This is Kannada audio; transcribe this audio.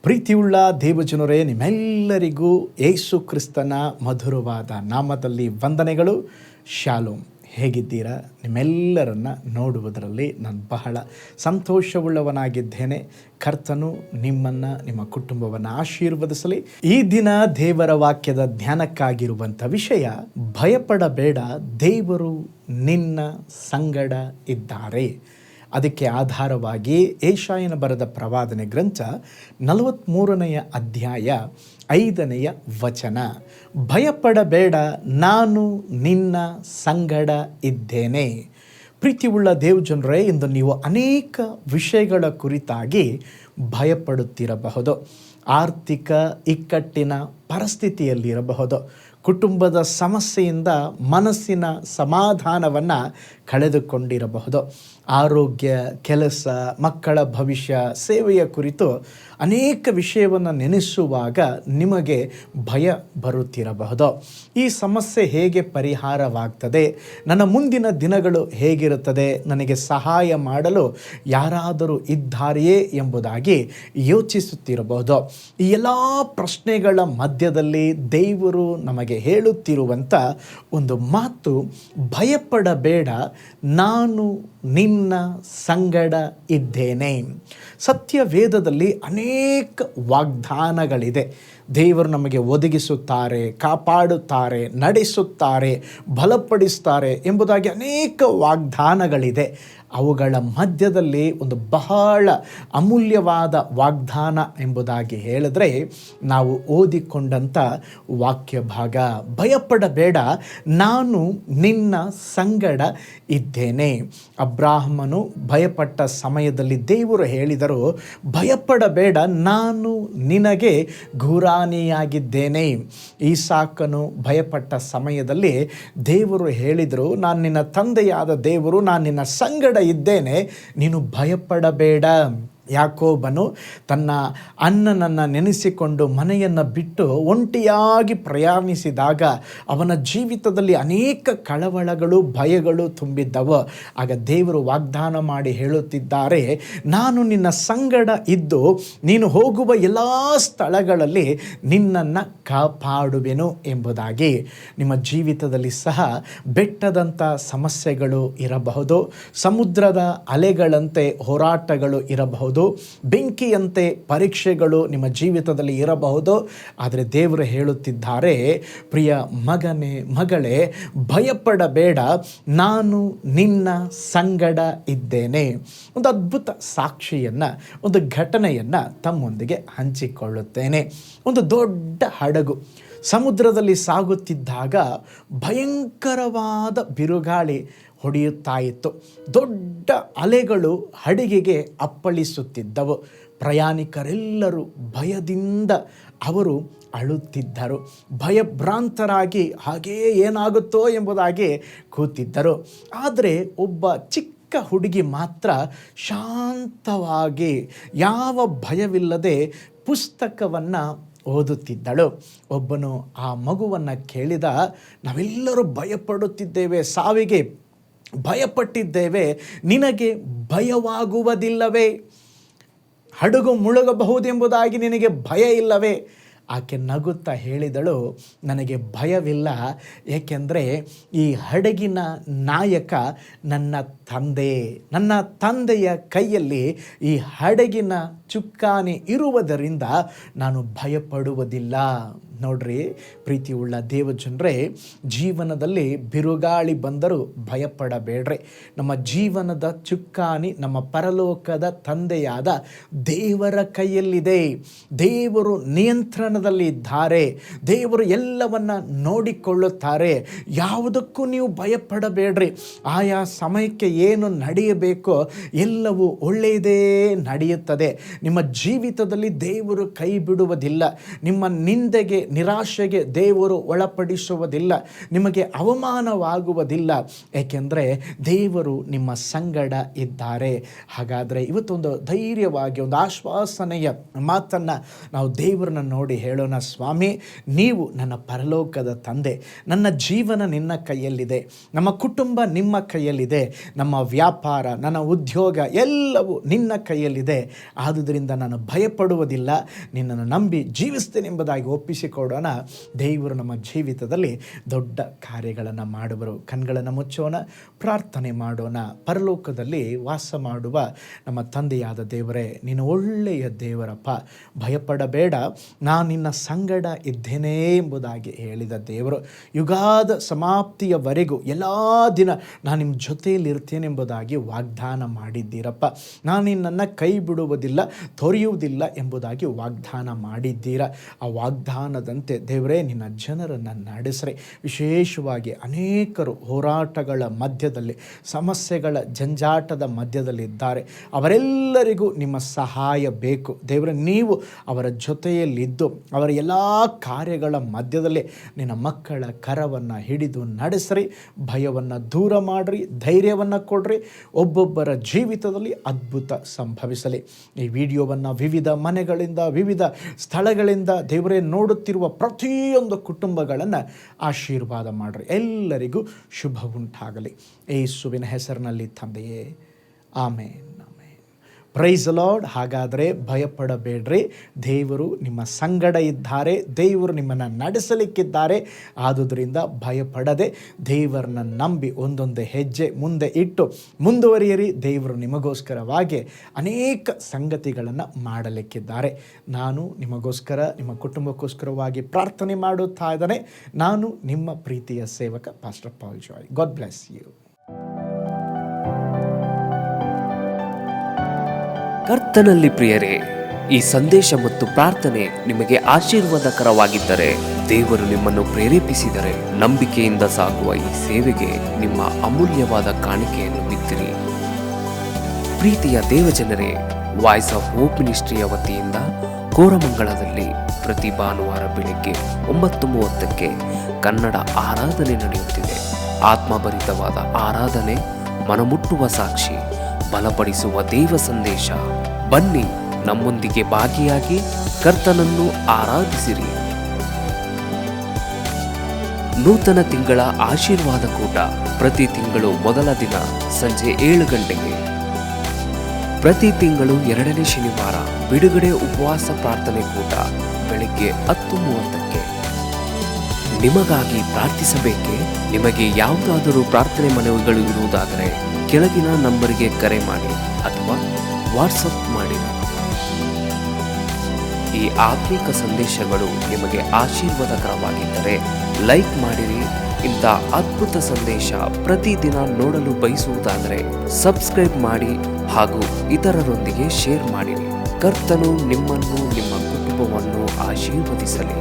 ಪ್ರೀತಿಯುಳ್ಳ ದೇವಜನರೇ, ನಿಮ್ಮೆಲ್ಲರಿಗೂ ಯೇಸು ಕ್ರಿಸ್ತನ ಮಧುರವಾದ ನಾಮದಲ್ಲಿ ವಂದನೆಗಳು. ಶಾಲೋಮ್. ಹೇಗಿದ್ದೀರಾ? ನಿಮ್ಮೆಲ್ಲರನ್ನು ನೋಡುವುದರಲ್ಲಿ ನಾನು ಬಹಳ ಸಂತೋಷವುಳ್ಳವನಾಗಿದ್ದೇನೆ. ಕರ್ತನು ನಿಮ್ಮನ್ನು, ನಿಮ್ಮ ಕುಟುಂಬವನ್ನು ಆಶೀರ್ವದಿಸಲಿ. ಈ ದಿನ ದೇವರ ವಾಕ್ಯದ ಧ್ಯಾನಕ್ಕಾಗಿರುವಂಥ ವಿಷಯ, ಭಯಪಡಬೇಡ, ದೇವರು ನಿನ್ನ ಸಂಗಡ ಇದ್ದಾರೆ. ಅದಕ್ಕೆ ಆಧಾರವಾಗಿ ಯೆಶಾಯನ ಬರೆದ ಪ್ರವಾದನೆ ಗ್ರಂಥ 43ನೇ ಅಧ್ಯಾಯ 5ನೇ ವಚನ, ಭಯಪಡಬೇಡ, ನಾನು ನಿನ್ನ ಸಂಗಡ ಇದ್ದೇನೆ. ಪ್ರೀತಿಯುಳ್ಳ ದೇವಜನರೇ, ಇಂದು ನೀವು ಅನೇಕ ವಿಷಯಗಳ ಕುರಿತಾಗಿ ಭಯಪಡುತ್ತಿರಬಹುದು. ಆರ್ಥಿಕ ಇಕ್ಕಟ್ಟಿನ ಪರಿಸ್ಥಿತಿಯಲ್ಲಿರಬಹುದು. ಕುಟುಂಬದ ಸಮಸ್ಯೆಯಿಂದ ಮನಸ್ಸಿನ ಸಮಾಧಾನವನ್ನು ಕಳೆದುಕೊಂಡಿರಬಹುದು. ಆರೋಗ್ಯ, ಕೆಲಸ, ಮಕ್ಕಳ ಭವಿಷ್ಯ, ಸೇವೆಯ ಕುರಿತು ಅನೇಕ ವಿಷಯವನ್ನು ನೆನೆಸುವಾಗ ನಿಮಗೆ ಭಯ ಬರುತ್ತಿರಬಹುದು. ಈ ಸಮಸ್ಯೆ ಹೇಗೆ ಪರಿಹಾರವಾಗ್ತದೆ? ನನ್ನ ಮುಂದಿನ ದಿನಗಳು ಹೇಗಿರುತ್ತದೆ? ನನಗೆ ಸಹಾಯ ಮಾಡಲು ಯಾರಾದರೂ ಇದ್ದಾರೆಯೇ ಎಂಬುದಾಗಿ ಯೋಚಿಸುತ್ತಿರಬಹುದು. ಈ ಎಲ್ಲ ಪ್ರಶ್ನೆಗಳ ಮಧ್ಯದಲ್ಲಿ ದೇವರು ನಮಗೆ ಹೇಳುತ್ತಿರುವಂಥ ಒಂದು ಮಾತು, ಭಯಪಡಬೇಡ, ನಾನು ನಿನ್ನ ಸಂಗಡ ಇದ್ದೇನೆ. ಸತ್ಯವೇದದಲ್ಲಿ ಅನೇಕ ವಾಗ್ದಾನಗಳಿದೆ. ದೇವರು ನಮಗೆ ಒದಗಿಸುತ್ತಾರೆ, ಕಾಪಾಡುತ್ತಾರೆ, ನಡೆಸುತ್ತಾರೆ, ಬಲಪಡಿಸ್ತಾರೆ ಎಂಬುದಾಗಿ ಅನೇಕ ವಾಗ್ದಾನಗಳಿದೆ. ಅವುಗಳ ಮಧ್ಯದಲ್ಲಿ ಒಂದು ಬಹಳ ಅಮೂಲ್ಯವಾದ ವಾಗ್ದಾನ ಎಂಬುದಾಗಿ ಹೇಳಿದ್ರೆ, ನಾವು ಓದಿಕೊಂಡಂಥ ವಾಕ್ಯ ಭಾಗ, ಭಯಪಡಬೇಡ, ನಾನು ನಿನ್ನ ಸಂಗಡ ಇದ್ದೇನೆ. ಅಬ್ರಾಹ್ಮನು ಭಯಪಟ್ಟ ಸಮಯದಲ್ಲಿ ದೇವರು ಹೇಳಿದರು, ಭಯಪಡಬೇಡ, ನಾನು ನಿನಗೆ ಗುರಾಣಿಯಾಗಿದ್ದೇನೆ. ಈಸಾಕನು ಭಯಪಟ್ಟ ಸಮಯದಲ್ಲಿ ದೇವರು ಹೇಳಿದರು, ನಾನು ನಿನ್ನ ತಂದೆಯಾದ ದೇವರು, ನಾನು ನಿನ್ನ ಸಂಗಡ ಇದ್ದೇನೆ, ನೀನು ಭಯಪಡಬೇಡ. ಯಾಕೋಬನು ತನ್ನ ಅಣ್ಣನನ್ನು ನೆನೆಸಿಕೊಂಡು ಮನೆಯನ್ನು ಬಿಟ್ಟು ಒಂಟಿಯಾಗಿ ಪ್ರಯಾಣಿಸಿದಾಗ ಅವನ ಜೀವಿತದಲ್ಲಿ ಅನೇಕ ಕಳವಳಗಳು, ಭಯಗಳು ತುಂಬಿದ್ದವು. ಆಗ ದೇವರು ವಾಗ್ದಾನ ಮಾಡಿ ಹೇಳುತ್ತಿದ್ದಾರೆ, ನಾನು ನಿನ್ನ ಸಂಗಡ ಇದ್ದು ನೀನು ಹೋಗುವ ಎಲ್ಲ ಸ್ಥಳಗಳಲ್ಲಿ ನಿನ್ನನ್ನು ಕಾಪಾಡುವೆನು ಎಂಬುದಾಗಿ. ನಿಮ್ಮ ಜೀವಿತದಲ್ಲಿ ಸಹ ಬೆಟ್ಟದಂಥ ಸಮಸ್ಯೆಗಳು ಇರಬಹುದು, ಸಮುದ್ರದ ಅಲೆಗಳಂತೆ ಹೋರಾಟಗಳು ಇರಬಹುದು, ಬೆಂಕಿಯಂತೆ ಪರೀಕ್ಷೆಗಳು ನಿಮ್ಮ ಜೀವಿತದಲ್ಲಿ ಇರಬಹುದು. ಆದರೆ ದೇವರು ಹೇಳುತ್ತಿದ್ದಾರೆ, ಪ್ರಿಯ ಮಗನೇ, ಮಗಳೇ, ಭಯಪಡಬೇಡ, ನಾನು ನಿನ್ನ ಸಂಗಡ ಇದ್ದೇನೆ. ಒಂದು ಅದ್ಭುತ ಸಾಕ್ಷಿಯನ್ನು, ಒಂದು ಘಟನೆಯನ್ನು ತಮ್ಮೊಂದಿಗೆ ಹಂಚಿಕೊಳ್ಳುತ್ತೇನೆ. ಒಂದು ದೊಡ್ಡ ಹಡಗು ಸಮುದ್ರದಲ್ಲಿ ಸಾಗುತ್ತಿದ್ದಾಗ ಭಯಂಕರವಾದ ಬಿರುಗಾಳಿ ಹೊಡೆಯುತ್ತಾ ಇತ್ತು. ದೊಡ್ಡ ಅಲೆಗಳು ಹಡಗಿಗೆ ಅಪ್ಪಳಿಸುತ್ತಿದ್ದವು. ಪ್ರಯಾಣಿಕರೆಲ್ಲರೂ ಭಯದಿಂದ ಅವರು ಅಳುತ್ತಿದ್ದರು. ಭಯಭ್ರಾಂತರಾಗಿ ಹಾಗೆಯೇ ಏನಾಗುತ್ತೋ ಎಂಬುದಾಗಿ ಕೂತಿದ್ದರು. ಆದರೆ ಒಬ್ಬ ಚಿಕ್ಕ ಹುಡುಗಿ ಮಾತ್ರ ಶಾಂತವಾಗಿ, ಯಾವ ಭಯವಿಲ್ಲದೆ ಪುಸ್ತಕವನ್ನು ಓದುತ್ತಿದ್ದಳು. ಒಬ್ಬನು ಆ ಮಗುವನ್ನು ಕೇಳಿದ, ನಾವೆಲ್ಲರೂ ಭಯಪಡುತ್ತಿದ್ದೇವೆ, ಸಾವಿಗೆ ಭಯಪಟ್ಟಿದ್ದೇವೆ, ನಿನಗೆ ಭಯವಾಗುವುದಿಲ್ಲವೇ? ಹಡಗು ಮುಳುಗಬಹುದೆಂಬುದಾಗಿ ನಿನಗೆ ಭಯ ಇಲ್ಲವೇ? ಆಕೆ ನಗುತ್ತಾ ಹೇಳಿದಳು, ನನಗೆ ಭಯವಿಲ್ಲ, ಏಕೆಂದರೆ ಈ ಹಡಗಿನ ನಾಯಕ ನನ್ನ ತಂದೆ. ನನ್ನ ತಂದೆಯ ಕೈಯಲ್ಲಿ ಈ ಹಡಗಿನ ಚುಕ್ಕಾಣಿ ಇರುವುದರಿಂದ ನಾನು ಭಯಪಡುವುದಿಲ್ಲ. ನೋಡ್ರಿ ಪ್ರೀತಿಯುಳ್ಳ ದೇವಜನರೇ, ಜೀವನದಲ್ಲಿ ಬಿರುಗಾಳಿ ಬಂದರೂ ಭಯಪಡಬೇಡ್ರಿ. ನಮ್ಮ ಜೀವನದ ಚುಕ್ಕಾಣಿ ನಮ್ಮ ಪರಲೋಕದ ತಂದೆಯಾದ ದೇವರ ಕೈಯಲ್ಲಿದೆ. ದೇವರು ನಿಯಂತ್ರಣದಲ್ಲಿ ಇದ್ದಾರೆ. ದೇವರು ಎಲ್ಲವನ್ನ ನೋಡಿಕೊಳ್ಳುತ್ತಾರೆ. ಯಾವುದಕ್ಕೂ ನೀವು ಭಯಪಡಬೇಡ್ರಿ. ಆಯಾ ಸಮಯಕ್ಕೆ ಏನು ನಡೆಯಬೇಕೋ ಎಲ್ಲವೂ ಒಳ್ಳೆಯದೇ ನಡೆಯುತ್ತದೆ. ನಿಮ್ಮ ಜೀವಿತದಲ್ಲಿ ದೇವರು ಕೈ ಬಿಡುವುದಿಲ್ಲ. ನಿಮ್ಮ ನಿಂದೆಗೆ ನಿರಾಶೆಗೆ ದೇವರು ಒಳಪಡಿಸುವುದಿಲ್ಲ, ನಿಮಗೆ ಅವಮಾನವಾಗುವುದಿಲ್ಲ, ಏಕೆಂದರೆ ದೇವರು ನಿಮ್ಮ ಸಂಗಡ ಇದ್ದಾರೆ. ಹಾಗಾದರೆ ಇವತ್ತೊಂದು ಧೈರ್ಯವಾಗಿ ಒಂದು ಆಶ್ವಾಸನೆಯ ಮಾತನ್ನು ನಾವು ದೇವರನ್ನ ನೋಡಿ ಹೇಳೋಣ. ಸ್ವಾಮಿ, ನೀವು ನನ್ನ ಪರಲೋಕದ ತಂದೆ, ನನ್ನ ಜೀವನ ನಿನ್ನ ಕೈಯಲ್ಲಿದೆ, ನಮ್ಮ ಕುಟುಂಬ ನಿಮ್ಮ ಕೈಯಲ್ಲಿದೆ, ನಮ್ಮ ವ್ಯಾಪಾರ, ನನ್ನ ಉದ್ಯೋಗ ಎಲ್ಲವೂ ನಿನ್ನ ಕೈಯಲ್ಲಿದೆ. ಆದುದರಿಂದ ನಾನು ಭಯಪಡುವುದಿಲ್ಲ, ನಿನ್ನನ್ನು ನಂಬಿ ಜೀವಿಸ್ತೇನೆ ಎಂಬುದಾಗಿ ಒಪ್ಪಿಸಿಕೊಡೋಣ. ದೇವರು ನಮ್ಮ ಜೀವಿತದಲ್ಲಿ ದೊಡ್ಡ ಕಾರ್ಯಗಳನ್ನು ಮಾಡುವರು. ಕಣ್ಗಳನ್ನು ಮುಚ್ಚೋಣ, ಪ್ರಾರ್ಥನೆ ಮಾಡೋಣ. ಪರಲೋಕದಲ್ಲಿ ವಾಸ ಮಾಡುವ ನಮ್ಮ ತಂದೆಯಾದ ದೇವರೇ, ನೀನು ಒಳ್ಳೆಯ ದೇವರಪ್ಪ, ಭಯಪಡಬೇಡ, ನಾನು ನಿನ್ನ ಸಂಗಡ ಇದ್ದೇನೆ ಎಂಬುದಾಗಿ ಹೇಳಿದ ದೇವರು. ಯುಗಾದ ಸಮಾಪ್ತಿಯವರೆಗೂ ಎಲ್ಲ ದಿನ ನಾನು ನಿಮ್ಮ ಜೊತೆಯಲ್ಲಿ ಇರ್ತೇನೆ ಎಂಬುದಾಗಿ ವಾಗ್ದಾನ ಮಾಡಿದ್ದೀರಪ್ಪ. ನಾನು ನಿನ್ನನ್ನು ಕೈ ಬಿಡುವುದಿಲ್ಲ, ತೊರೆಯುವುದಿಲ್ಲ ಎಂಬುದಾಗಿ ವಾಗ್ದಾನ ಮಾಡಿದ್ದೀರ. ಆ ವಾಗ್ದಾನದಂತೆ ದೇವರೇ ನಿನ್ನ ಜನರನ್ನು ನಡೆಸ್ರಿ. ವಿಶೇಷವಾಗಿ ಅನೇಕರು ಹೋರಾಟಗಳ ಮಧ್ಯದಲ್ಲಿ, ಸಮಸ್ಯೆಗಳ ಜಂಜಾಟದ ಮಧ್ಯದಲ್ಲಿದ್ದಾರೆ. ಅವರೆಲ್ಲರಿಗೂ ನಿಮ್ಮ ಸಹಾಯ ಬೇಕು ದೇವರೇ. ನೀವು ಅವರ ಜೊತೆಯಲ್ಲಿದ್ದು ಅವರ ಎಲ್ಲ ಕಾರ್ಯಗಳ ಮಧ್ಯದಲ್ಲಿ ನಿನ್ನ ಮಕ್ಕಳ ಕರವನ್ನು ಹಿಡಿದು ನಡೆಸ್ರಿ. ಭಯವನ್ನು ದೂರ ಮಾಡಿರಿ, ಧೈರ್ಯವನ್ನು ಕೊಡ್ರಿ. ಒಬ್ಬೊಬ್ಬರ ಜೀವಿತದಲ್ಲಿ ಅದ್ಭುತ ಸಂಭವಿಸಲಿ. ಈ ವಿಡಿಯೋವನ್ನು ವಿವಿಧ ಮನೆಗಳಿಂದ, ವಿವಿಧ ಸ್ಥಳಗಳಿಂದ ದೇವರೇ ನೋಡುತ್ತಿರುವ ಪ್ರತಿಯೊಂದು ಕುಟುಂಬಗಳನ್ನು ಆಶೀರ್ವಾದ ಮಾಡಿರಿ. ಎಲ್ಲರಿಗೂ ಶುಭ ಉಂಟಾಗಲಿ ಯೇಸುವಿನ ಹೆಸರಿನಲ್ಲಿ ತಂದೆಯೇ, ಆಮೇನ್. Price lord. ಹಾಗಾದರೆ ಭಯಪಡಬೇಡ್ರಿ, ದೇವರು ನಿಮ್ಮ ಸಂಗಡ ಇದ್ದಾರೆ, ದೇವರು ನಿಮ್ಮನ್ನು ನಡೆಸಲಿಕ್ಕಿದ್ದಾರೆ. ಆದುದರಿಂದ ಭಯಪಡದೆ ದೇವರನ್ನ ನಂಬಿ ಒಂದೊಂದು ಹೆಜ್ಜೆ ಮುಂದೆ ಇಟ್ಟು ಮುಂದುವರಿಯಿರಿ. ದೇವರು ನಿಮಗೋಸ್ಕರವಾಗಿ ಅನೇಕ ಸಂಗತಿಗಳನ್ನು ಮಾಡಲಿಕ್ಕಿದ್ದಾರೆ. ನಾನು ನಿಮಗೋಸ್ಕರ, ನಿಮ್ಮ ಕುಟುಂಬಕ್ಕೋಸ್ಕರವಾಗಿ ಪ್ರಾರ್ಥನೆ ಮಾಡುತ್ತಾ ಇದ್ದೇನೆ. ನಾನು ನಿಮ್ಮ ಪ್ರೀತಿಯ ಸೇವಕ pastor Paul Joy. God bless you. ಕರ್ತನಲ್ಲಿ ಪ್ರಿಯರೇ, ಈ ಸಂದೇಶ ಮತ್ತು ಪ್ರಾರ್ಥನೆ ನಿಮಗೆ ಆಶೀರ್ವಾದಕರವಾಗಿದ್ದರೆ, ದೇವರು ನಿಮ್ಮನ್ನು ಪ್ರೇರೇಪಿಸಿದರೆ, ನಂಬಿಕೆಯಿಂದ ಸಾಗುವ ಈ ಸೇವೆಗೆ ನಿಮ್ಮ ಅಮೂಲ್ಯವಾದ ಕಾಣಿಕೆಯನ್ನು ಬಿತ್ತಿರಿ. ಪ್ರೀತಿಯ ದೇವಜನರೇ, ವಾಯ್ಸ್ ಆಫ್ ಹೋಪ್ ಮಿನಿಸ್ಟ್ರಿಯ ವತಿಯಿಂದ ಕೋರಮಂಗಲದಲ್ಲಿ ಪ್ರತಿ ಭಾನುವಾರ ಬೆಳಿಗ್ಗೆ 9:30ಕ್ಕೆ ಕನ್ನಡ ಆರಾಧನೆ ನಡೆಯುತ್ತಿದೆ. ಆತ್ಮಭರಿತವಾದ ಆರಾಧನೆ, ಮನಮುಟ್ಟುವ ಸಾಕ್ಷಿ, ಬಲಪಡಿಸುವ ದೇವ ಸಂದೇಶ. ಬನ್ನಿ, ನಮ್ಮೊಂದಿಗೆ ಭಾಗಿಯಾಗಿ ಕರ್ತನನ್ನು ಆರಾಧಿಸಿರಿ. ನೂತನ ತಿಂಗಳ ಆಶೀರ್ವಾದ ಕೂಟ ಪ್ರತಿ ತಿಂಗಳು ಮೊದಲ ದಿನ ಸಂಜೆ 7 ಗಂಟೆಗೆ. ಪ್ರತಿ ತಿಂಗಳು 2ನೇ ಶನಿವಾರ ಬಿಡುಗಡೆ ಉಪವಾಸ ಪ್ರಾರ್ಥನೆ ಕೂಟ ಬೆಳಿಗ್ಗೆ 10:30ಕ್ಕೆ. ನಿಮಗಾಗಿ ಪ್ರಾರ್ಥಿಸಬೇಕೆ? ನಿಮಗೆ ಯಾವುದಾದರೂ ಪ್ರಾರ್ಥನೆ ಮನವಿಗಳು ಇರುವುದಾದರೆ ಕೆಳಗಿನ ನಂಬರಿಗೆ ಕರೆ ಮಾಡಿ ಅಥವಾ ವಾಟ್ಸಪ್ ಮಾಡಿ. ಈ ಆತ್ಮಿಕ ಸಂದೇಶಗಳು ನಿಮಗೆ ಆಶೀರ್ವಾದಕರವಾಗಿದ್ದರೆ ಲೈಕ್ ಮಾಡಿರಿ. ಇಂಥ ಅದ್ಭುತ ಸಂದೇಶ ಪ್ರತಿದಿನ ನೋಡಲು ಬಯಸುವುದಾದರೆ ಸಬ್ಸ್ಕ್ರೈಬ್ ಮಾಡಿ ಹಾಗೂ ಇತರರೊಂದಿಗೆ ಶೇರ್ ಮಾಡಿರಿ. ಕರ್ತನು ನಿಮ್ಮನ್ನು, ನಿಮ್ಮ ಕುಟುಂಬವನ್ನು ಆಶೀರ್ವದಿಸಲಿ.